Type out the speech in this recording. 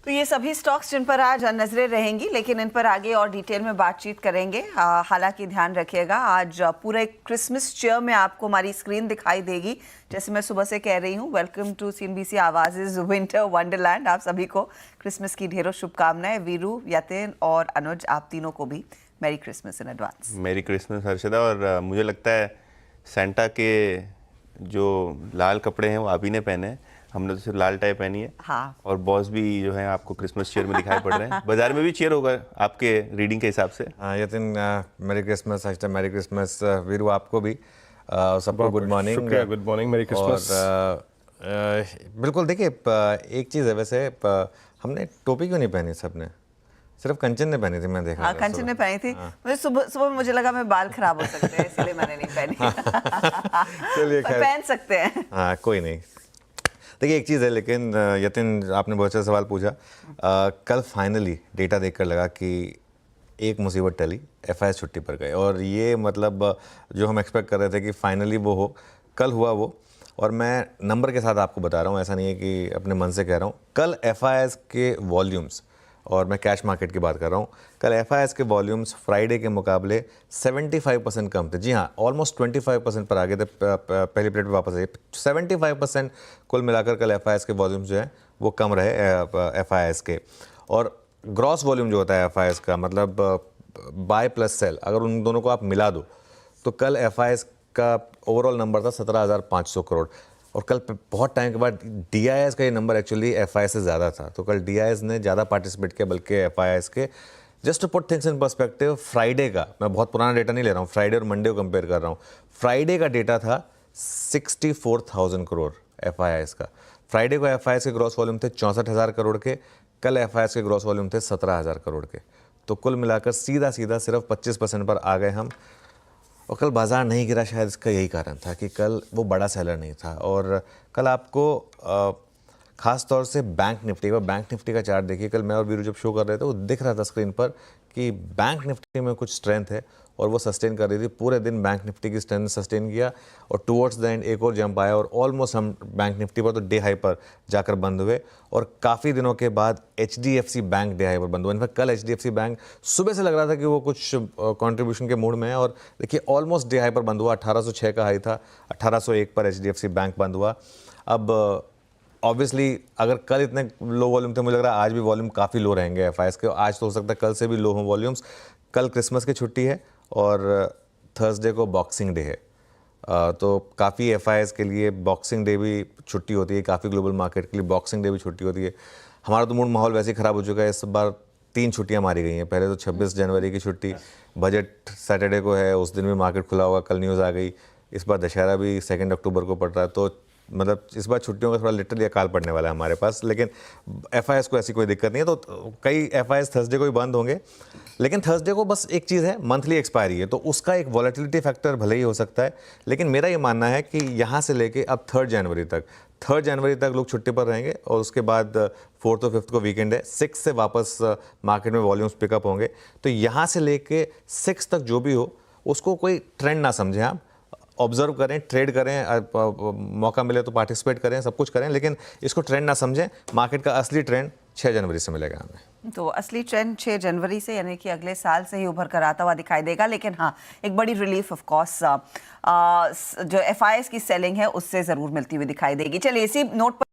तो ये सभी स्टॉक्स जिन पर आज नजरें रहेंगी, लेकिन इन पर आगे और डिटेल में बातचीत करेंगे। हालांकि ध्यान रखिएगा, आज पूरे क्रिसमस चीयर में आपको हमारी स्क्रीन दिखाई देगी। जैसे मैं सुबह से कह रही हूँ, वेलकम टू CNBC आवाज़ विंटर वंडरलैंड। आप सभी को क्रिसमस की ढेरों शुभकामनाएं। वीरू, यतिन और अनुज, आप तीनों को भी merry Christmas in advance. Merry Christmas Harshada. और मुझे लगता है सेंटा के जो लाल कपड़े हैं वो आप ही ने पहने हैं, हमने तो सिर्फ लाल टाई पहनी है। हाँ। और बॉस भी जो है आपको क्रिसमस चीयर में दिखाई पड़ रहे हैं। बाजार में भी चीयर होगा आपके रीडिंग के हिसाब से। Yatin, merry Christmas. Merry Christmas Veeru, आपको भी सबको गुड मॉर्निंग। शुक्रिया, गुड मॉर्निंग, मैरी क्रिसमस। और बिल्कुल, देखिए एक चीज़ है वैसे, हमने टोपी क्यों नहीं पहनी सबने? सिर्फ कंचन ने पहनी थी, मैं देखा। हाँ, कंचन ने पहनी थी। मुझे सुबह मुझे लगा मैं बाल खराब हो सकते हैं, इसलिए मैंने नहीं पहनी। चलिए पर पहन सकते हैं। हाँ, कोई नहीं। देखिए एक चीज़ है, लेकिन यतिन, आपने बहुत अच्छा सवाल पूछा। कल फाइनली डेटा देखकर लगा कि एक मुसीबत टली, FIS छुट्टी पर गए। और ये मतलब जो हम एक्सपेक्ट कर रहे थे कि फाइनली वो हो, कल हुआ वो। और मैं नंबर के साथ आपको बता रहा हूँ, ऐसा नहीं है कि अपने मन से कह रहा हूँ। कल FIS के वॉल्यूम्स, और मैं कैश मार्केट की बात कर रहा हूँ, कल FIS के वॉल्यूम्स फ्राइडे के मुकाबले 75% कम थे। जी हाँ, ऑलमोस्ट 25% पर आगे थे। पहली प्लेट पे वापस आए। 75% कुल मिलाकर कल FIS के वॉल्यूम्स जो हैं वो कम रहे FIS के। और ग्रॉस वॉल्यूम जो होता है FIS का, मतलब बाय प्लस सेल, अगर उन दोनों को आप मिला दो तो कल FIS का ओवरऑल नंबर था 17,500 करोड़। और कल बहुत टाइम के बाद DIS का ये नंबर एक्चुअली FIS से ज़्यादा था। तो कल DIS ने ज़्यादा पार्टिसिपेट किया बल्कि FIS के। Just to put things in perspective, Friday का, मैं बहुत पुराना डेटा नहीं ले रहा हूँ, फ्राइडे और मंडे को कंपेयर कर रहा हूँ। फ्राइडे का डेटा था 64,000 करोड़ FIS का। फ्राइडे को FIS के ग्रॉस वॉल्यूम थे 64,000 करोड़ के, कल FIS के ग्रॉस वॉल्यूम थे 17,000 करोड़ के। तो कुल मिलाकर सीधा सीधा सिर्फ 25% पर आ गए हम। और कल बाजार नहीं गिरा, शायद इसका यही कारण था कि कल वो बड़ा सेलर नहीं था। और कल आपको ख़ास तौर से बैंक निफ्टी का चार्ट देखिए। कल मैं और वीरू जब शो कर रहे थे, वो दिख रहा था स्क्रीन पर कि बैंक निफ्टी में कुछ स्ट्रेंथ है और वो सस्टेन कर रही थी। पूरे दिन बैंक निफ्टी की स्ट्रेंथ सस्टेन किया और टुवर्ड्स द एंड एक और जंप आया और ऑलमोस्ट हम बैंक निफ्टी पर तो डे हाई पर जाकर बंद हुए। और काफ़ी दिनों के बाद HDFC बैंक डे हाई पर बंद हुआ। इनफैक्ट कल HDFC बैंक सुबह से लग रहा था कि वो कुछ कंट्रीब्यूशन के मूड में है, और देखिए ऑलमोस्ट डे हाई पर बंद हुआ। 1806 का हाई था, 1801 पर HDFC बैंक बंद हुआ। अब ऑब्वियसली अगर कल इतने लो वॉल्यूम थे, मुझे लग रहा है आज भी वॉल्यूम काफ़ी लो रहेंगे FIS के। आज तो हो सकता है कल से भी लो हों वॉल्यूम्स। कल क्रिसमस की छुट्टी है और थर्सडे को बॉक्सिंग डे है। तो काफ़ी FIS के लिए बॉक्सिंग डे भी छुट्टी होती है, काफ़ी ग्लोबल मार्केट के लिए बॉक्सिंग डे भी छुट्टी होती है। हमारा तो मूड माहौल वैसे ही ख़राब हो चुका है। इस बार 3 छुट्टियाँ मारी गई हैं। पहले तो 26 जनवरी की छुट्टी, बजट सैटरडे को है, उस दिन भी मार्केट खुला होगा, कल न्यूज़ आ गई। इस बार दशहरा भी 2 अक्टूबर को पड़ रहा है। तो मतलब इस बार छुट्टियों का थोड़ा लिटरली अकाल पड़ने वाला है हमारे पास। लेकिन FIS को ऐसी कोई दिक्कत नहीं है। तो कई FIS थर्सडे को ही बंद होंगे, लेकिन थर्सडे को बस एक चीज़ है, मंथली एक्सपायरी है, तो उसका एक वॉलेटिलिटी फैक्टर भले ही हो सकता है। लेकिन मेरा ये मानना है कि यहाँ से लेके अब 3 जनवरी तक लोग छुट्टी पर रहेंगे और उसके बाद 4th और 5th को वीकेंड है। 6 से वापस मार्केट में वॉल्यूम्स पिकअप होंगे। तो यहाँ से लेके 6 तक जो भी हो, उसको कोई ट्रेंड ना समझें आप। ऑब्जर्व करें, ट्रेड करें, मौका मिले तो पार्टिसिपेट करें, सब कुछ करें, लेकिन इसको ट्रेंड ना समझें। मार्केट का असली ट्रेंड 6 जनवरी से मिलेगा हमें। तो असली ट्रेंड 6 जनवरी से, यानी कि अगले साल से ही उभर कर आता हुआ दिखाई देगा। लेकिन हाँ, एक बड़ी रिलीफ ऑफ कोर्स जो FIS की सेलिंग है उससे ज़रूर मिलती हुई दिखाई देगी। चलिए इसी नोट पर